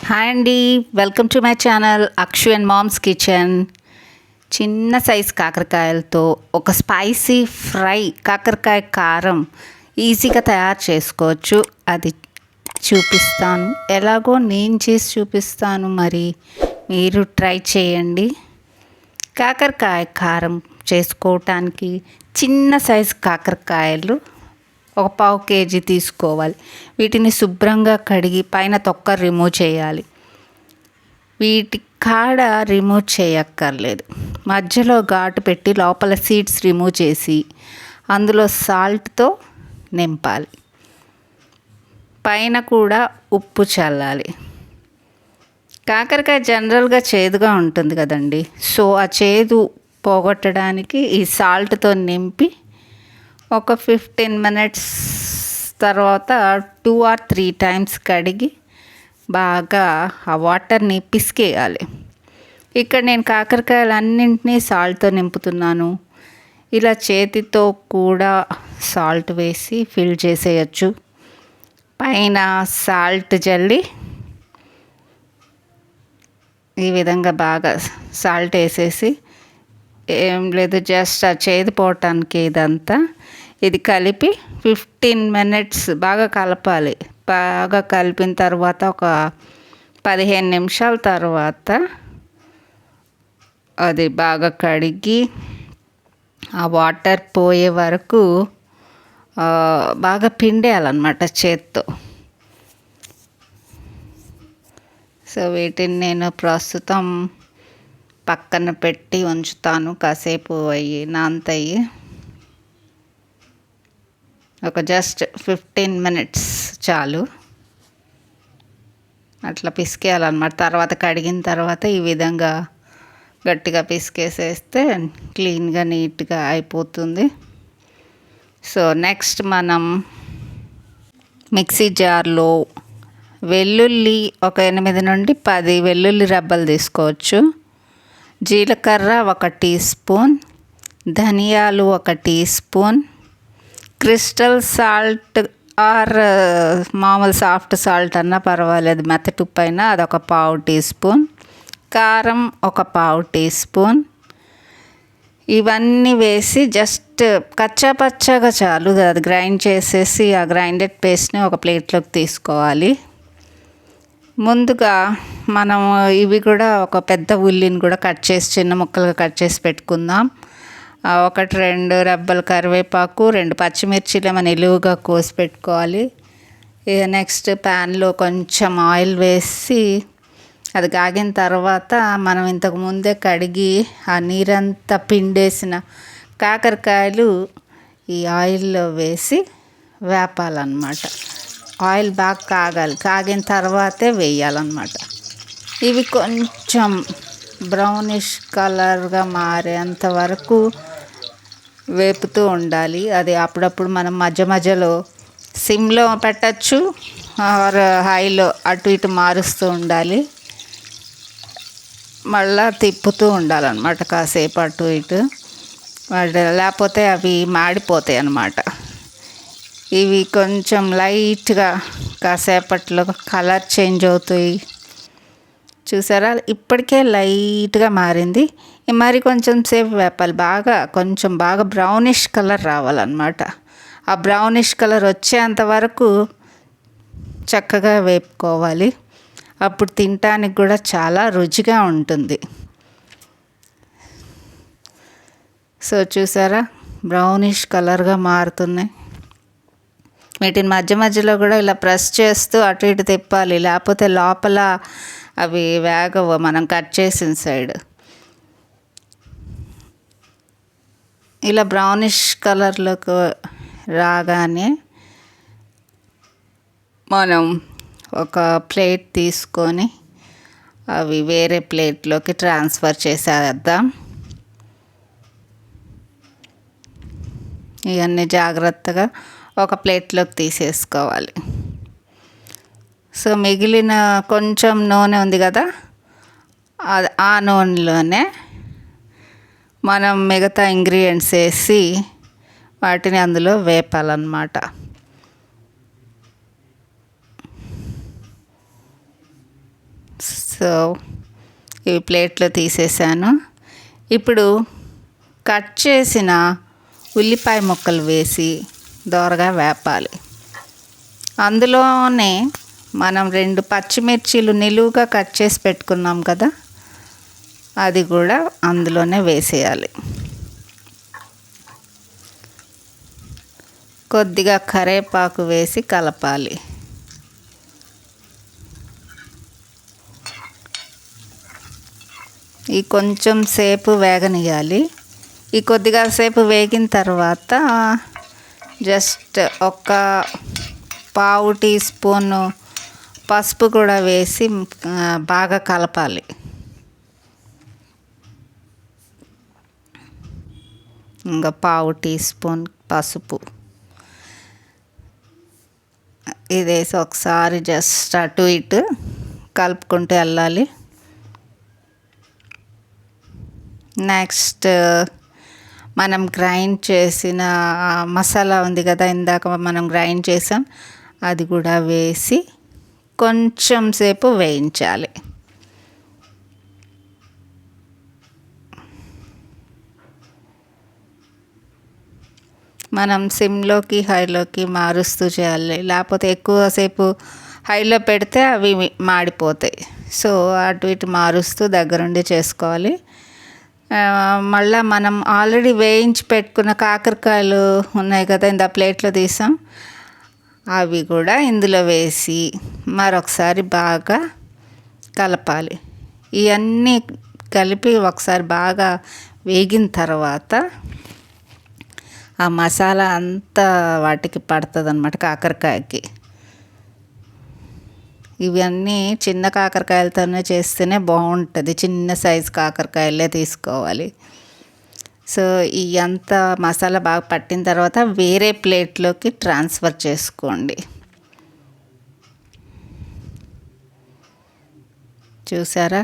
Hi అండి, welcome to my channel Akshu and mom's kitchen. చిన్న size కాకరకాయలతో ఒక స్పైసీ ఫ్రై కాకరకాయ కారం ఈజీగా తయారు చేసుకోవచ్చు. అది చూపిస్తాను, ఎలాగో నేను చేసి చూపిస్తాను, మరి మీరు ట్రై చేయండి. కాకరకాయ కారం చేసుకోవటానికి చిన్న సైజు కాకరకాయలు ఒక పావు కేజీ తీసుకోవాలి. వీటిని శుభ్రంగా కడిగి పైన తొక్క రిమూవ్ చేయాలి. వీటి కాడ రిమూవ్ చేయక్కర్లేదు. మధ్యలో ఘాటు పెట్టి లోపల సీడ్స్ రిమూవ్ చేసి అందులో సాల్ట్తో నింపాలి. పైన కూడా ఉప్పు చల్లాలి. కాకరకాయ జనరల్గా చేదుగా ఉంటుంది కదండి, సో ఆ చేదు పోగొట్టడానికి ఈ సాల్ట్తో నింపి ఒక 15 మినిట్స్ తర్వాత 2 or 3 టైమ్స్ కడిగి బాగా ఆ వాటర్ని పిసికేయాలి. ఇక్కడ నేను కాకరకాయలు అన్నింటినీ సాల్ట్తో నింపుతున్నాను. ఇలా చేతితో కూడా సాల్ట్ వేసి ఫిల్ చేసేయచ్చు. పైన సాల్ట్ జల్లి ఈ విధంగా బాగా సాల్ట్ వేసేసి, ఏం లేదు జస్ట్ ఆ చేదు పోవటానికి ఇదంతా ఇది కలిపి 15 మినిట్స్ బాగా కలపాలి. బాగా కలిపిన తర్వాత ఒక 15 నిమిషాల తర్వాత అది బాగా కడిగి ఆ వాటర్ పోయే వరకు బాగా పిండేయాలన్నమాట చేత్తో. సో వీటిని నేను ప్రస్తుతం పక్కన పెట్టి ఉంచుతాను, కాసేపు అయ్యి నానతాయి. ఒక జస్ట్ 15 మినిట్స్ చాలు. అట్లా పిసికేయాలన్నమాట. తర్వాత కడిగిన తర్వాత ఈ విధంగా గట్టిగా పిసికేసేస్తే క్లీన్గా నీట్గా అయిపోతుంది. సో నెక్స్ట్ మనం మిక్సీ జార్లో వెల్లుల్లి ఒక 8 నుండి 10 వెల్లుల్లి రెబ్బలు తీసుకోవచ్చు. జీలకర్ర 1 టీ స్పూన్, ధనియాలు 1 teaspoon, crystal salt or మామూలు సాఫ్ట్ సాల్ట్ అన్నా పర్వాలేదు, మెత్తటి అయినా అదొక పావు టీ స్పూన్, కారం ఒక పావు టీ స్పూన్. ఇవన్నీ వేసి జస్ట్ కచ్చా పచ్చగా చాలు, అది గ్రైండ్ చేసేసి ఆ గ్రైండెడ్ పేస్ట్ని ఒక ప్లేట్లోకి తీసుకోవాలి. ముందుగా మనం ఇవి కూడా ఒక పెద్ద ఉల్లిని కూడా కట్ చేసి చిన్న ముక్కలుగా కట్ చేసి పెట్టుకుందాం. 1-2 రెబ్బల కరివేపాకు, 2 పచ్చిమిర్చిలు ఏమైనా నిలువుగా కోసి పెట్టుకోవాలి. ఇక నెక్స్ట్ ప్యాన్లో కొంచెం ఆయిల్ వేసి అది కాగిన తర్వాత మనం ఇంతకు ముందే కడిగి ఆ నీరంతా పిండేసిన కాకరకాయలు ఈ ఆయిల్లో వేసి వేపాలన్నమాట. ఆయిల్ బాగా కాగాలి, కాగిన తర్వాతే వేయాలన్నమాట. ఇవి కొంచెం బ్రౌనిష్ కలర్గా మారేంత వరకు వేపుతూ ఉండాలి. అది అప్పుడప్పుడు మనం మధ్య మధ్యలో సిమ్లో పెట్టచ్చు ఆర్ హైలో అటు ఇటు మారుస్తూ ఉండాలి. మళ్ళా తిప్పుతూ ఉండాలన్నమాట కాసేపు అటు ఇటు, లేకపోతే అవి మాడిపోతాయి అన్నమాట. ఇవి కొంచెం లైట్గా కాసేపట్లో కలర్ చేంజ్ అవుతాయి. చూసారా, ఇప్పటికే లైట్గా మారింది. మరి కొంచెం సేపు వేపాలి, కొంచెం బాగా బ్రౌనిష్ కలర్ రావాలన్నమాట. ఆ బ్రౌనిష్ కలర్ వచ్చేంత వరకు చక్కగా వేపుకోవాలి. అప్పుడు తినటానికి కూడా చాలా రుచిగా ఉంటుంది. సో చూసారా, బ్రౌనిష్ కలర్గా మారుతున్నాయి. వీటిని మధ్య మధ్యలో కూడా ఇలా ప్రెస్ చేస్తూ అటు ఇటు తిప్పాలి, లేకపోతే లోపల అవి వేగవు మనం కట్ చేసిన సైడ్. ఇలా బ్రౌనిష్ కలర్లోకి రాగానే మనం ఒక ప్లేట్ తీసుకొని అవి వేరే ప్లేట్లోకి ట్రాన్స్ఫర్ చేసేద్దాం. ఇవన్నీ జాగ్రత్తగా ఒక ప్లేట్లోకి తీసేసుకోవాలి. సో మిగిలిన కొంచెం నూనె ఉంది కదా, ఆ నూనెలోనే మనం మిగతా ఇంగ్రీడియంట్స్ వేసి వాటిని అందులో వేపాలన్నమాట. సో ఇవి ప్లేట్లో తీసేసాను. ఇప్పుడు కట్ చేసిన ఉల్లిపాయ ముక్కలు వేసి దోరగా వేపాలి. అందులోనే మనం 2 పచ్చిమిర్చీలు నిలువుగా కట్ చేసి పెట్టుకున్నాం కదా, అది కూడా అందులోనే వేసేయాలి. కొద్దిగా కరివేపాకు వేసి కలపాలి. ఈ కొంచెం సేపు వేగనియాలి. ఈ కొద్దిగా సేపు వేగిన తర్వాత జస్ట్ ఒక పావు టీ స్పూను పసుపు కూడా వేసి బాగా కలపాలి. ఇంకా పావు టీ స్పూన్ పసుపు ఇది వేసి ఒకసారి జస్ట్ అటు ఇటు కలుపుకుంటూ వెళ్ళాలి. నెక్స్ట్ మనం గ్రైండ్ చేసిన మసాలా ఉంది కదా, ఇందాక మనం గ్రైండ్ చేసాం, అది కూడా వేసి కొంచెం సేపు వేయించాలి. మనం సిమ్లోకి హైలోకి మారుస్తూ చేయాలి, లేకపోతే ఎక్కువసేపు హైలో పెడితే అవి మాడిపోతాయి. సో అటు ఇటు మారుస్తూ దగ్గరుండి చేసుకోవాలి. మళ్ళీ మనం ఆల్రెడీ వేయించి పెట్టుకున్న కాకరకాయలు ఉన్నాయి కదా, ఇంత ప్లేట్లో తీసాం, అవి కూడా ఇందులో వేసి మరొకసారి బాగా కలపాలి. ఇవన్నీ కలిపి ఒకసారి బాగా వేగిన తర్వాత ఆ మసాలా అంతా వాటికి పడుతుంది అన్నమాట, కాకరకాయకి. ఇవన్నీ చిన్న కాకరకాయలతోనే చేస్తేనే బాగుంటుంది. చిన్న సైజు కాకరకాయలే తీసుకోవాలి. సో ఈ అంతా మసాలా బాగా పట్టిన తర్వాత వేరే ప్లేట్లోకి ట్రాన్స్ఫర్ చేసుకోండి. చూసారా,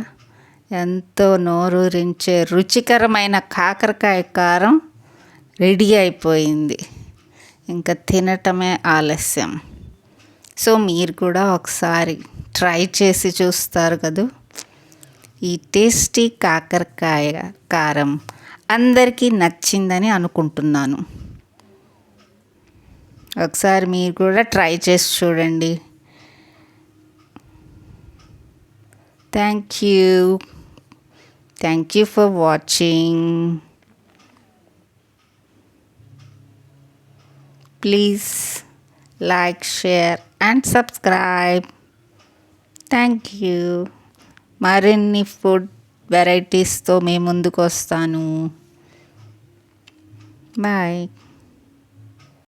ఎంతో నోరూరించే రుచికరమైన కాకరకాయ కారం రెడీ అయిపోయింది. ఇంకా తినటమే ఆలస్యం. సో మీరు కూడా ఒకసారి ట్రై చేసి చూస్తారు కదా. ఈ టేస్టీ కాకరకాయ కారం అందరికీ నచ్చిందని అనుకుంటున్నాను. ఒకసారి మీరు కూడా ట్రై చేసి చూడండి. Thank you for watching. Please like, share and subscribe. Thank you. మరిన్ని ఫుడ్ వెరైటీస్తో మీ ముందుకు వస్తాను. బాయ్.